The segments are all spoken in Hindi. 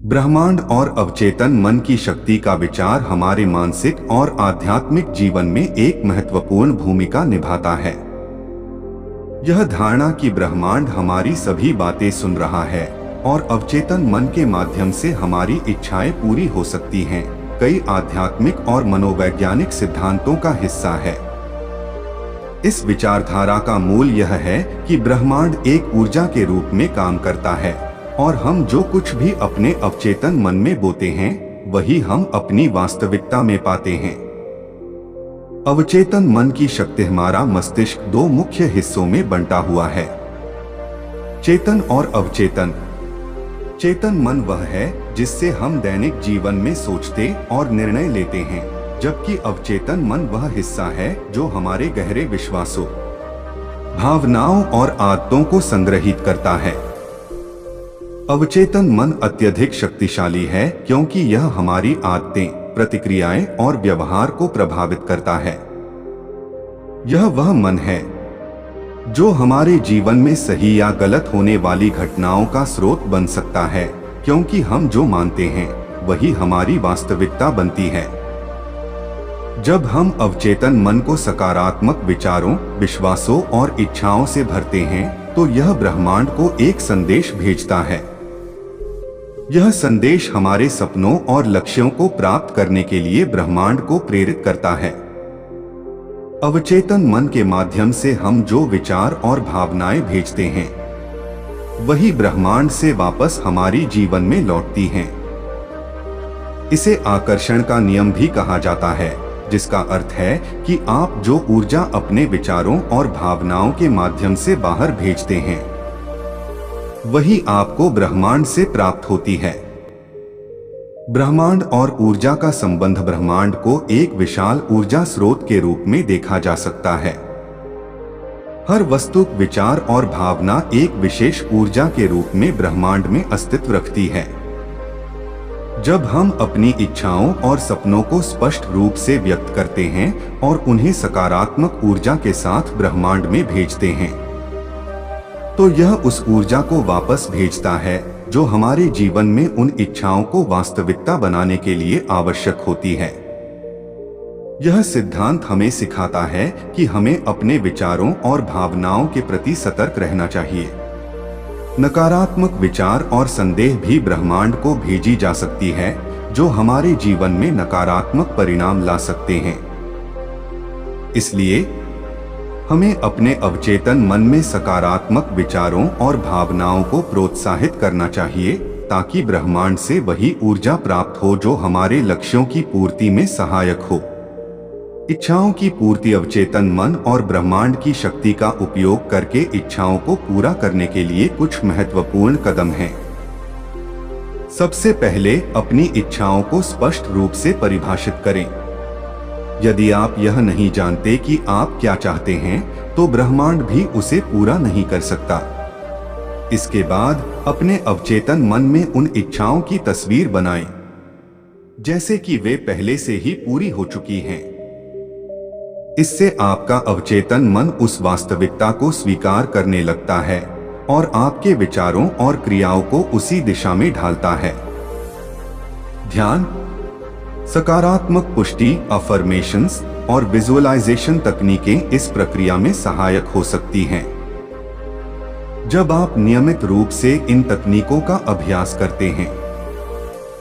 ब्रह्मांड और अवचेतन मन की शक्ति का विचार हमारे मानसिक और आध्यात्मिक जीवन में एक महत्वपूर्ण भूमिका निभाता है। यह धारणा कि ब्रह्मांड हमारी सभी बातें सुन रहा है और अवचेतन मन के माध्यम से हमारी इच्छाएं पूरी हो सकती हैं, कई आध्यात्मिक और मनोवैज्ञानिक सिद्धांतों का हिस्सा है। इस विचारधारा का मूल यह है कि ब्रह्मांड एक ऊर्जा के रूप में काम करता है और हम जो कुछ भी अपने अवचेतन मन में बोते हैं, वही हम अपनी वास्तविकता में पाते हैं। अवचेतन मन की शक्ति हमारा मस्तिष्क दो मुख्य हिस्सों में बंटा हुआ है, चेतन और अवचेतन। चेतन मन वह है जिससे हम दैनिक जीवन में सोचते और निर्णय लेते हैं, जबकि अवचेतन मन वह हिस्सा है जो हमारे गहरे विश्वासों, भावनाओं और आदतों को संग्रहित करता है। अवचेतन मन अत्यधिक शक्तिशाली है क्योंकि यह हमारी आदतें, प्रतिक्रियाएं और व्यवहार को प्रभावित करता है। यह वह मन है जो हमारे जीवन में सही या गलत होने वाली घटनाओं का स्रोत बन सकता है, क्योंकि हम जो मानते हैं वही हमारी वास्तविकता बनती है। जब हम अवचेतन मन को सकारात्मक विचारों, विश्वासों और इच्छाओं से भरते हैं, तो यह ब्रह्मांड को एक संदेश भेजता है। यह संदेश हमारे सपनों और लक्ष्यों को प्राप्त करने के लिए ब्रह्मांड को प्रेरित करता है। अवचेतन मन के माध्यम से हम जो विचार और भावनाएं भेजते हैं, वही ब्रह्मांड से वापस हमारी जीवन में लौटती हैं। इसे आकर्षण का नियम भी कहा जाता है, जिसका अर्थ है कि आप जो ऊर्जा अपने विचारों और भावनाओं के माध्यम से बाहर भेजते हैं, वही आपको ब्रह्मांड से प्राप्त होती है। ब्रह्मांड और ऊर्जा का संबंध ब्रह्मांड को एक विशाल ऊर्जा स्रोत के रूप में देखा जा सकता है। हर वस्तु, विचार और भावना एक विशेष ऊर्जा के रूप में ब्रह्मांड में अस्तित्व रखती है। जब हम अपनी इच्छाओं और सपनों को स्पष्ट रूप से व्यक्त करते हैं और उन्हें सकारात्मक ऊर्जा के साथ ब्रह्मांड में भेजते हैं, तो यह उस ऊर्जा को वापस भेजता है जो हमारे जीवन में उन इच्छाओं को वास्तविकता बनाने के लिए आवश्यक होती है। यह सिद्धांत हमें सिखाता है कि हमें अपने विचारों और भावनाओं के प्रति सतर्क रहना चाहिए। नकारात्मक विचार और संदेह भी ब्रह्मांड को भेजी जा सकती है, जो हमारे जीवन में नकारात्मक परिणाम ला सकते हैं। इसलिए हमें अपने अवचेतन मन में सकारात्मक विचारों और भावनाओं को प्रोत्साहित करना चाहिए, ताकि ब्रह्मांड से वही ऊर्जा प्राप्त हो जो हमारे लक्ष्यों की पूर्ति में सहायक हो। इच्छाओं की पूर्ति अवचेतन मन और ब्रह्मांड की शक्ति का उपयोग करके इच्छाओं को पूरा करने के लिए कुछ महत्वपूर्ण कदम हैं। सबसे पहले अपनी इच्छाओं को स्पष्ट रूप से परिभाषित करें। यदि आप यह नहीं जानते कि आप क्या चाहते हैं, तो ब्रह्मांड भी उसे पूरा नहीं कर सकता। इसके बाद अपने अवचेतन मन में उन इच्छाओं की तस्वीर बनाएं, जैसे कि वे पहले से ही पूरी हो चुकी हैं। इससे आपका अवचेतन मन उस वास्तविकता को स्वीकार करने लगता है और आपके विचारों और क्रियाओं को उसी दिशा में ढालता है। ध्यान, सकारात्मक पुष्टि, अफर्मेशंस और विजुअलाइजेशन तकनीकें इस प्रक्रिया में सहायक हो सकती हैं। जब आप नियमित रूप से इन तकनीकों का अभ्यास करते हैं,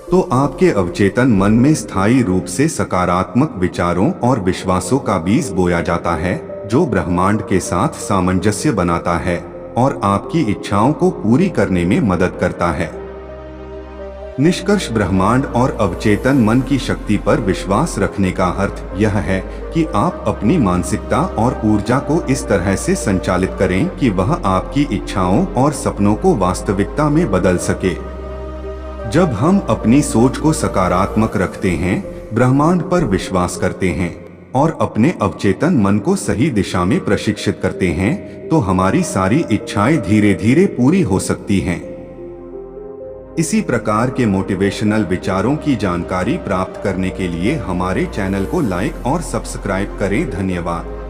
तो आपके अवचेतन मन में स्थायी रूप से सकारात्मक विचारों और विश्वासों का बीज बोया जाता है, जो ब्रह्मांड के साथ सामंजस्य बनाता है और आपकी इच्छाओं को पूरी करने में मदद करता है। निष्कर्ष, ब्रह्मांड और अवचेतन मन की शक्ति पर विश्वास रखने का अर्थ यह है कि आप अपनी मानसिकता और ऊर्जा को इस तरह से संचालित करें कि वह आपकी इच्छाओं और सपनों को वास्तविकता में बदल सके। जब हम अपनी सोच को सकारात्मक रखते हैं, ब्रह्मांड पर विश्वास करते हैं और अपने अवचेतन मन को सही दिशा में प्रशिक्षित करते हैं, तो हमारी सारी इच्छाएं धीरे धीरे पूरी हो सकती हैं। इसी प्रकार के मोटिवेशनल विचारों की जानकारी प्राप्त करने के लिए हमारे चैनल को लाइक और सब्सक्राइब करें। धन्यवाद।